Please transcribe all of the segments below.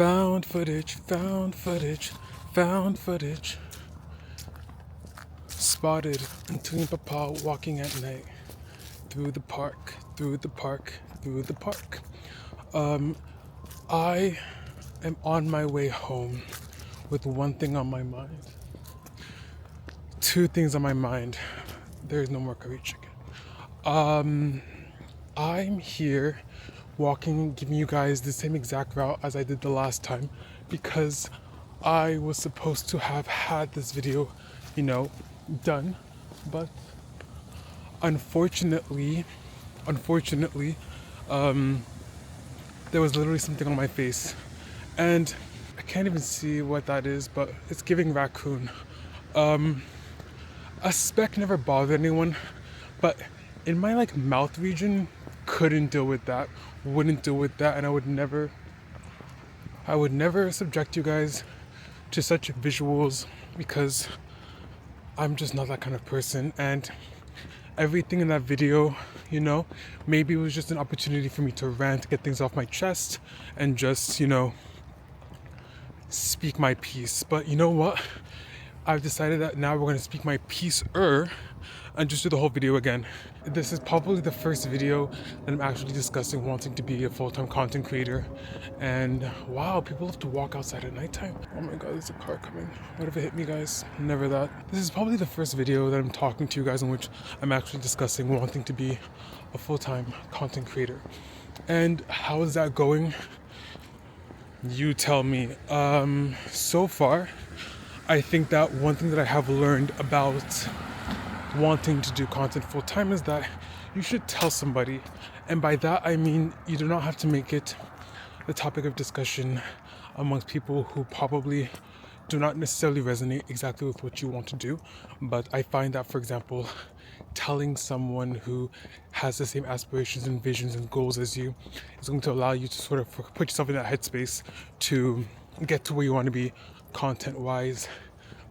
Found footage, found footage, found footage. Spotted Antillean Papa walking at night through the park, through the park, through the park. I am on my way home with one thing on my mind. Two things on my mind. There is no more curry chicken. I'm here walking, giving you guys the same exact route as I did the last time because I was supposed to have had this video, done, but unfortunately, there was literally something on my face, and I can't even see what that is, but it's giving raccoon. A speck never bothered anyone, but in my mouth region, couldn't deal with that, wouldn't deal with that, and I would never subject you guys to such visuals because I'm just not that kind of person. And everything in that video, maybe it was just an opportunity for me to rant, get things off my chest, and just, speak my piece. But you know what? I've decided that now we're going to speak my piece-er and just do the whole video again. This is probably the first video that I'm actually discussing wanting to be a full-time content creator. And wow, people have to walk outside at nighttime. Oh my god, there's a car coming. What if it hit me, guys? Never that. This is probably the first video that I'm talking to you guys in which I'm actually discussing wanting to be a full-time content creator. And how is that going? You tell me. So far, I think that one thing that I have learned about wanting to do content full-time is that you should tell somebody, and by that I mean you do not have to make it the topic of discussion amongst people who probably do not necessarily resonate exactly with what you want to do. But I find that, for example, telling someone who has the same aspirations and visions and goals as you is going to allow you to sort of put yourself in that headspace to get to where you want to be content-wise,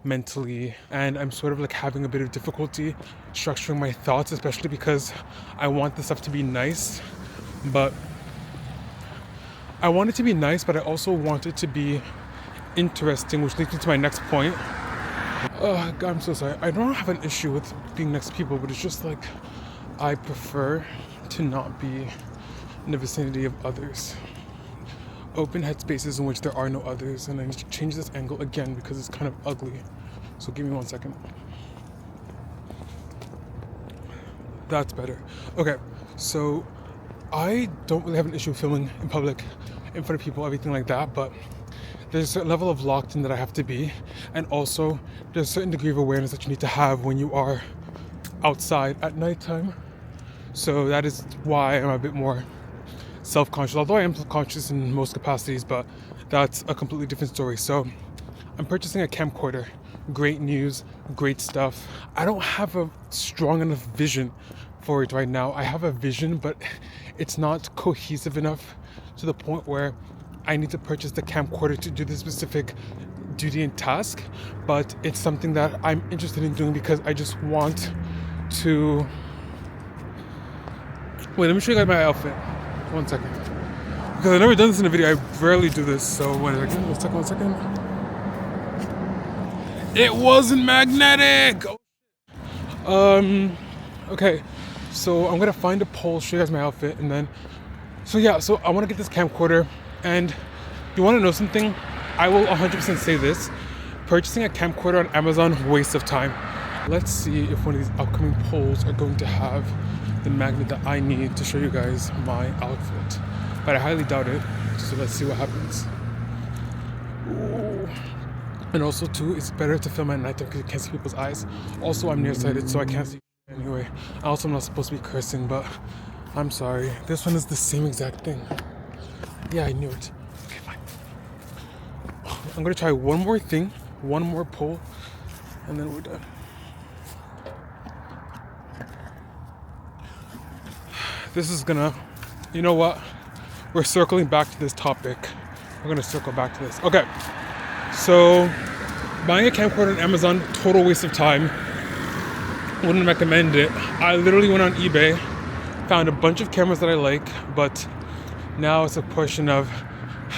mentally. And I'm sort of having a bit of difficulty structuring my thoughts, especially because I want this stuff to be nice, but I also want it to be interesting, which leads me to my next point. Oh god, I'm so sorry. I don't have an issue with being next to people, but it's just I prefer to not be in the vicinity of others. Open headspaces in which there are no others. And I need to change this angle again because it's kind of ugly. So give me 1 second. That's better. Okay, so I don't really have an issue with filming in public, in front of people, everything like that, but there's a certain level of locked in that I have to be, and also there's a certain degree of awareness that you need to have when you are outside at nighttime. So that is why I'm a bit more self-conscious, although I am self-conscious in most capacities, but that's a completely different story. So I'm purchasing a camcorder. Great news, great stuff. I don't have a strong enough vision for it right now. I have a vision, but it's not cohesive enough to the point where I need to purchase the camcorder to do this specific duty and task. But it's something that I'm interested in doing because I just want to... Wait, let me show you guys my outfit. 1 second. Because I've never done this in a video. I rarely do this. So one second. It wasn't magnetic! Okay. So I'm gonna find a pole, show you guys my outfit, and then... So I want to get this camcorder, and you want to know something? I will 100% say this. Purchasing a camcorder on Amazon, waste of time. Let's see if one of these upcoming poles are going to have the magnet that I need to show you guys my outfit. But I highly doubt it, so let's see what happens. Ooh. And also too, it's better to film at night because you can't see people's eyes. Also, I'm nearsighted, so I can't see anyway. Also, I'm not supposed to be cursing, but I'm sorry. This one is the same exact thing. Yeah, I knew it. Okay, fine. I'm gonna try one more thing, one more pull, and then we're done. This is gonna, you know what? We're circling back to this topic. We're gonna circle back to this. Okay, so buying a camcorder on Amazon, total waste of time. Wouldn't recommend it. I literally went on eBay, found a bunch of cameras that I like, but now it's a question of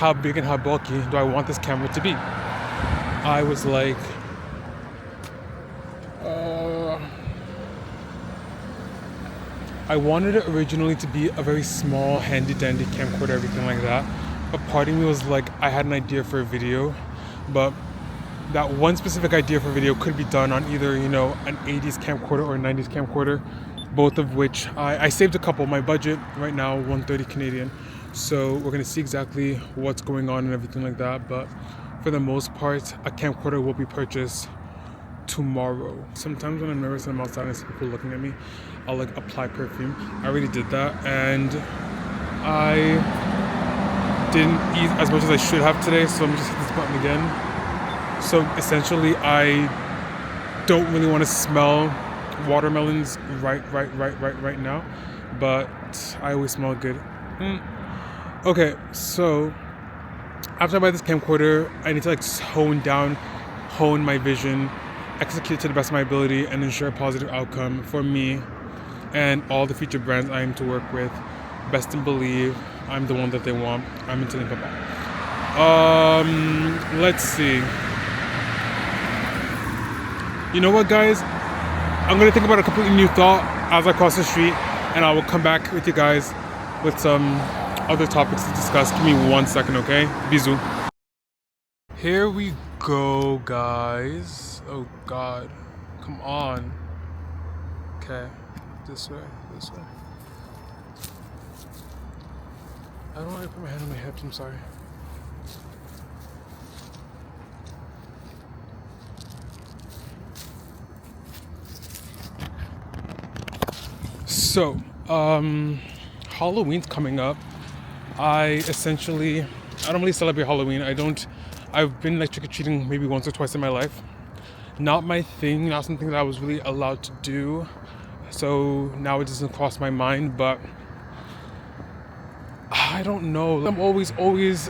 how big and how bulky do I want this camera to be? I was like, I wanted it originally to be a very small, handy dandy camcorder, everything like that. But part of me was like, I had an idea for a video, but that one specific idea for a video could be done on either, you know, an 80s camcorder or a 90s camcorder, both of which I saved a couple. My budget right now, 130 Canadian. So we're gonna see exactly what's going on and everything like that. But for the most part, a camcorder will be purchased tomorrow. Sometimes when I'm nervous and I'm outside and I see people looking at me, I'll like apply perfume. I already did that, and I didn't eat as much as I should have today, so I'm just hit this button again. So essentially, I don't really want to smell watermelons right now, but I always smell good. Okay, so after I buy this camcorder, I need to like hone my vision, execute to the best of my ability, and ensure a positive outcome for me and all the future brands I am to work with. Best in believe I'm the one that they want. I'm Antillean Papa. Let's see. You know what, guys? I'm gonna think about a completely new thought as I cross the street, and I will come back with you guys with some other topics to discuss. Give me 1 second, okay? Bisous. Here we go, guys. Oh God, come on. Okay, this way. I don't want to put my hand on my hips, I'm sorry. So, Halloween's coming up. I don't really celebrate Halloween. I've been like trick-or-treating maybe once or twice in my life. Not my thing, not something that I was really allowed to do. So now it doesn't cross my mind, but I don't know. I'm always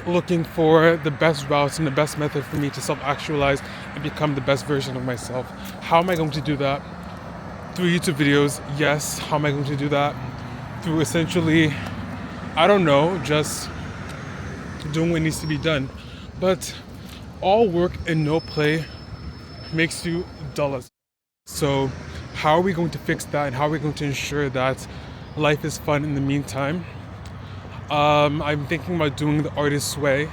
looking for the best routes and the best method for me to self-actualize and become the best version of myself. How am I going to do that? Through YouTube videos, yes. How am I going to do that? Through essentially, I don't know, just doing what needs to be done. But all work and no play makes you dull. So how are we going to fix that, and how are we going to ensure that life is fun in the meantime? I'm thinking about doing the artist's way.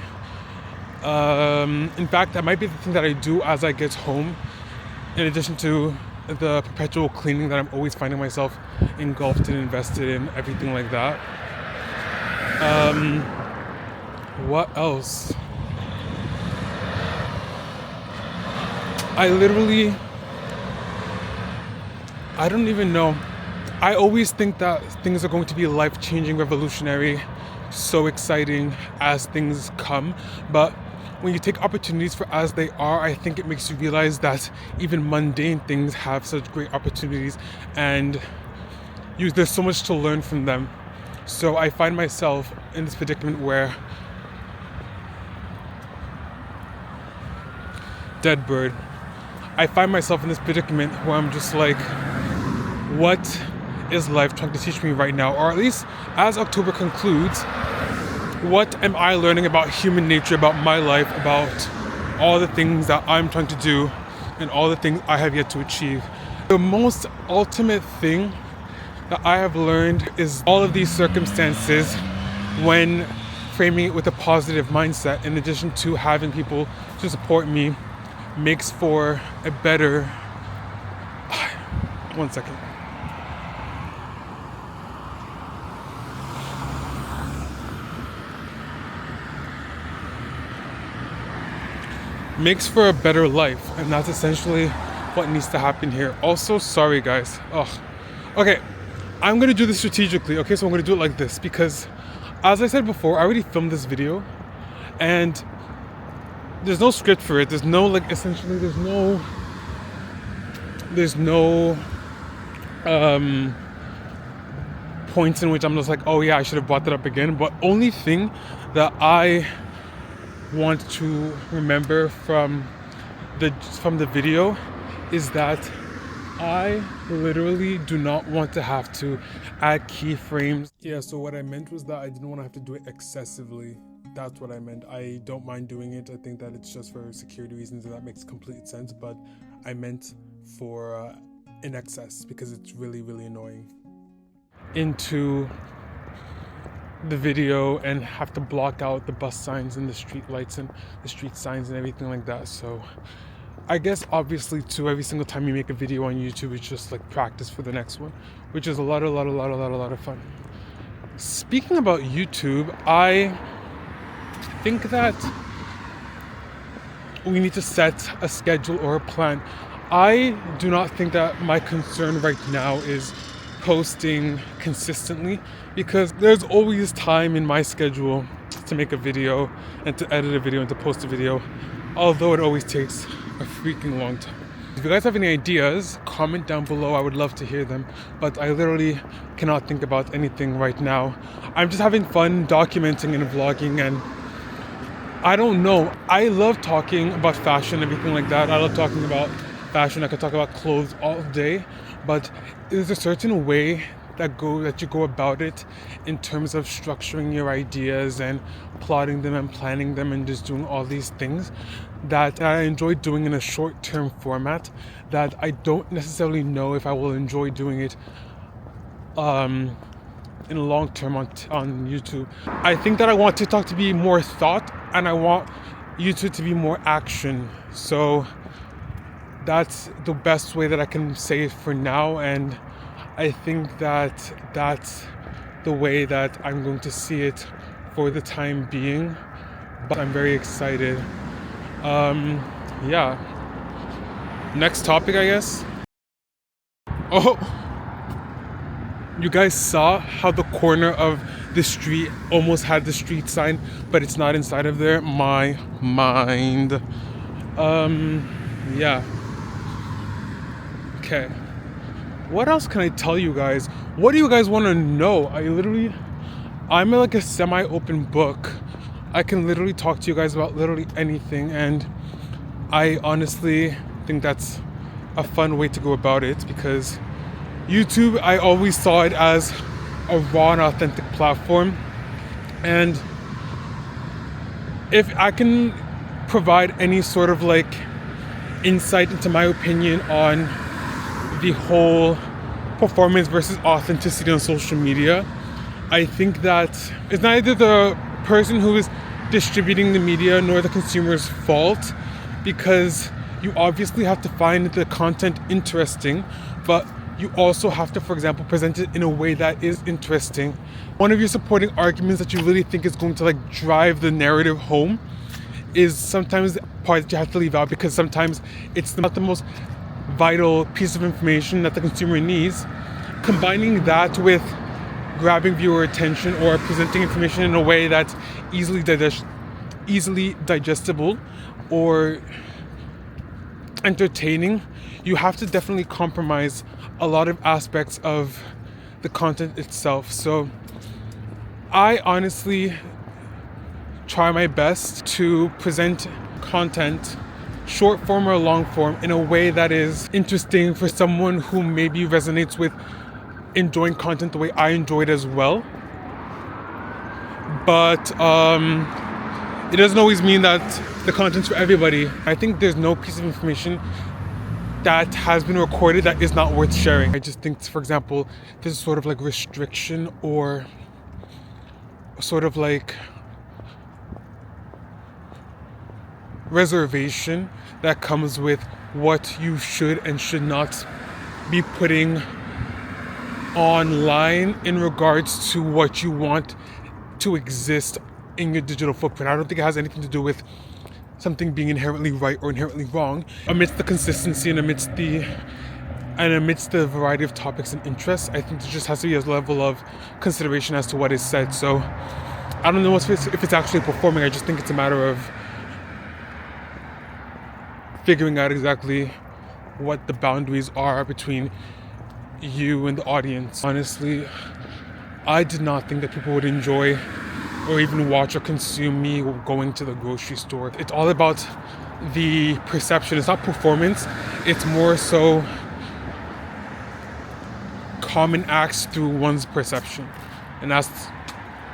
In fact, that might be the thing that I do as I get home, in addition to the perpetual cleaning that I'm always finding myself engulfed and invested in, everything like that. What else? I don't even know. I always think that things are going to be life-changing, revolutionary, so exciting as things come. But when you take opportunities for as they are, I think it makes you realize that even mundane things have such great opportunities, and there's so much to learn from them. So I find myself in this predicament where dead bird. I find myself in this predicament where I'm just like, what is life trying to teach me right now? Or at least as October concludes, what am I learning about human nature, about my life, about all the things that I'm trying to do and all the things I have yet to achieve? The most ultimate thing that I have learned is all of these circumstances, when framing it with a positive mindset, in addition to having people to support me, makes for a better... 1 second. Makes for a better life, and that's essentially what needs to happen here. Also, sorry guys. Okay, I'm gonna do this strategically. Okay, so I'm gonna do it like this because, as I said before, I already filmed this video, and there's no script for it. There's no points in which I'm just like, oh yeah, I should have brought that up again. But only thing that I want to remember from the video is that I literally do not want to have to add keyframes. Yeah, so what I meant was that I didn't want to have to do it excessively. That's what I meant. I don't mind doing it. I think that it's just for security reasons, and that makes complete sense. But I meant for in excess, because it's really, really annoying. Into the video and have to block out the bus signs and the street lights and the street signs and everything like that. So I guess obviously too, every single time you make a video on YouTube, it's just like practice for the next one, which is a lot of fun. Speaking about YouTube, I think that we need to set a schedule or a plan. I do not think that my concern right now is posting consistently, because there's always time in my schedule to make a video and to edit a video and to post a video, although it always takes a freaking long time. If you guys have any ideas, comment down below. I would love to hear them, but I literally cannot think about anything right now. I'm just having fun documenting and vlogging, and I don't know. I love talking about fashion, everything like that. I love talking about fashion. I could talk about clothes all day, but there's a certain way that you go about it in terms of structuring your ideas and plotting them and planning them and just doing all these things that I enjoy doing in a short-term format, that I don't necessarily know if I will enjoy doing it in the long term on YouTube. I think that I want TikTok to be more thought, and I want YouTube to be more action. So that's the best way that I can say it for now, and I think that that's the way that I'm going to see it for the time being. But I'm very excited. Yeah. Next topic, I guess. Oh, you guys saw how the corner of the street almost had the street sign, but it's not inside of there. My mind. Yeah. Okay. What else can I tell you guys? What do you guys want to know? I'm like a semi-open book. I can literally talk to you guys about literally anything, and I honestly think that's a fun way to go about it, because YouTube, I always saw it as a raw and authentic platform, and if I can provide any sort of like insight into my opinion on the whole performance versus authenticity on social media, I think that it's neither the person who is distributing the media nor the consumer's fault, because you obviously have to find the content interesting, but you also have to, for example, present it in a way that is interesting. One of your supporting arguments that you really think is going to like drive the narrative home is sometimes the part that you have to leave out, because sometimes it's not the most vital piece of information that the consumer needs. Combining that with grabbing viewer attention or presenting information in a way that's easily digestible or entertaining, you have to definitely compromise a lot of aspects of the content itself. So I honestly try my best to present content, short form or long form, in a way that is interesting for someone who maybe resonates with enjoying content the way I enjoy it as well. But it doesn't always mean that the content's for everybody. I think there's no piece of information that has been recorded that is not worth sharing. I just think, for example, there's sort of like restriction or sort of like reservation that comes with what you should and should not be putting online in regards to what you want to exist in your digital footprint. I don't think it has anything to do with something being inherently right or inherently wrong. Amidst the consistency and amidst the variety of topics and interests, I think there just has to be a level of consideration as to what is said. So I don't know if it's actually performing. I just think it's a matter of figuring out exactly what the boundaries are between you and the audience. Honestly, I did not think that people would enjoy or even watch or consume me going to the grocery store. It's all about the perception. It's not performance. It's more so common acts through one's perception. And that's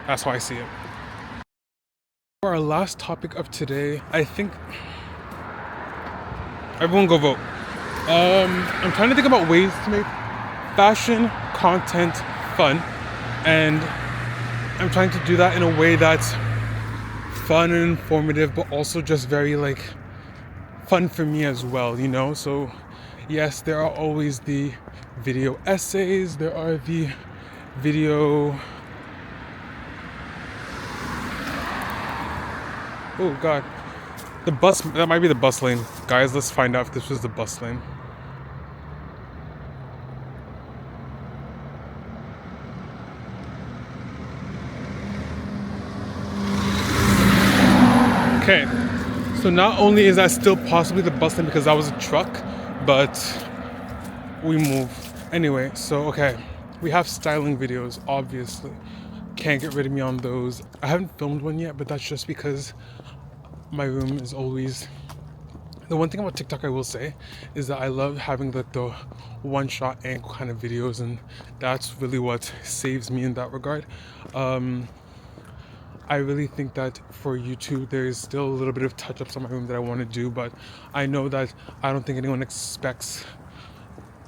how I see it. For our last topic of today, I think everyone go vote. I'm trying to think about ways to make fashion content fun, and I'm trying to do that in a way that's fun and informative, but also just very like fun for me as well, you know? So yes, there are always the video essays, there are the video... Oh god, the bus, that might be the bus lane. Guys, let's find out if this was the bus lane. Okay, so not only is that still possibly the bus lane because that was a truck, but we move. Anyway, so okay, we have styling videos, obviously. Can't get rid of me on those. I haven't filmed one yet, but that's just because my room is always... The one thing about TikTok I will say is that I love having the one-shot angle kind of videos, and that's really what saves me in that regard. I really think that for YouTube there is still a little bit of touch-ups on my room that I want to do, but I know that I don't think anyone expects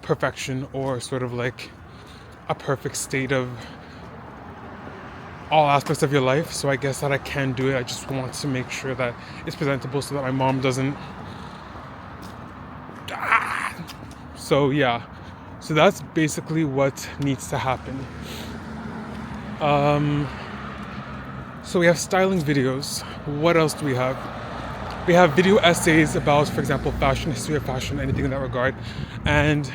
perfection or sort of like a perfect state of all aspects of your life. So I guess that I can do it. I just want to make sure that it's presentable so that my mom doesn't... So yeah, so that's basically what needs to happen. So we have styling videos. What else do we have? We have video essays about, for example, fashion, history of fashion, anything in that regard. And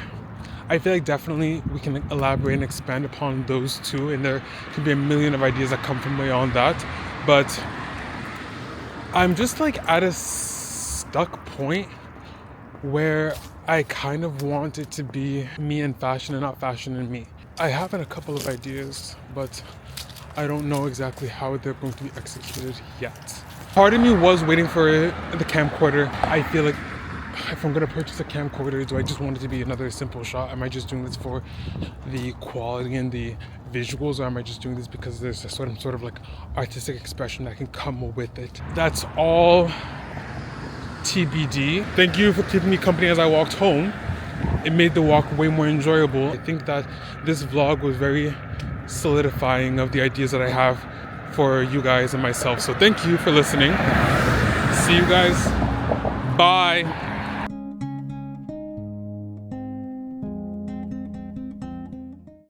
I feel like definitely we can elaborate and expand upon those too. And there could be a million of ideas that come from beyond that. But I'm just like at a stuck point where I kind of want it to be me and fashion and not fashion and me. I have a couple of ideas, but I don't know exactly how they're going to be executed yet. Part of me was waiting for the camcorder. I feel like if I'm gonna purchase a camcorder, do I just want it to be another simple shot? Am I just doing this for the quality and the visuals, or am I just doing this because there's a sort of like artistic expression that can come with it? That's all TBD. Thank you for keeping me company as I walked home. It made the walk way more enjoyable. I think that this vlog was very solidifying of the ideas that I have for you guys and myself. So thank you for listening. See you guys. Bye.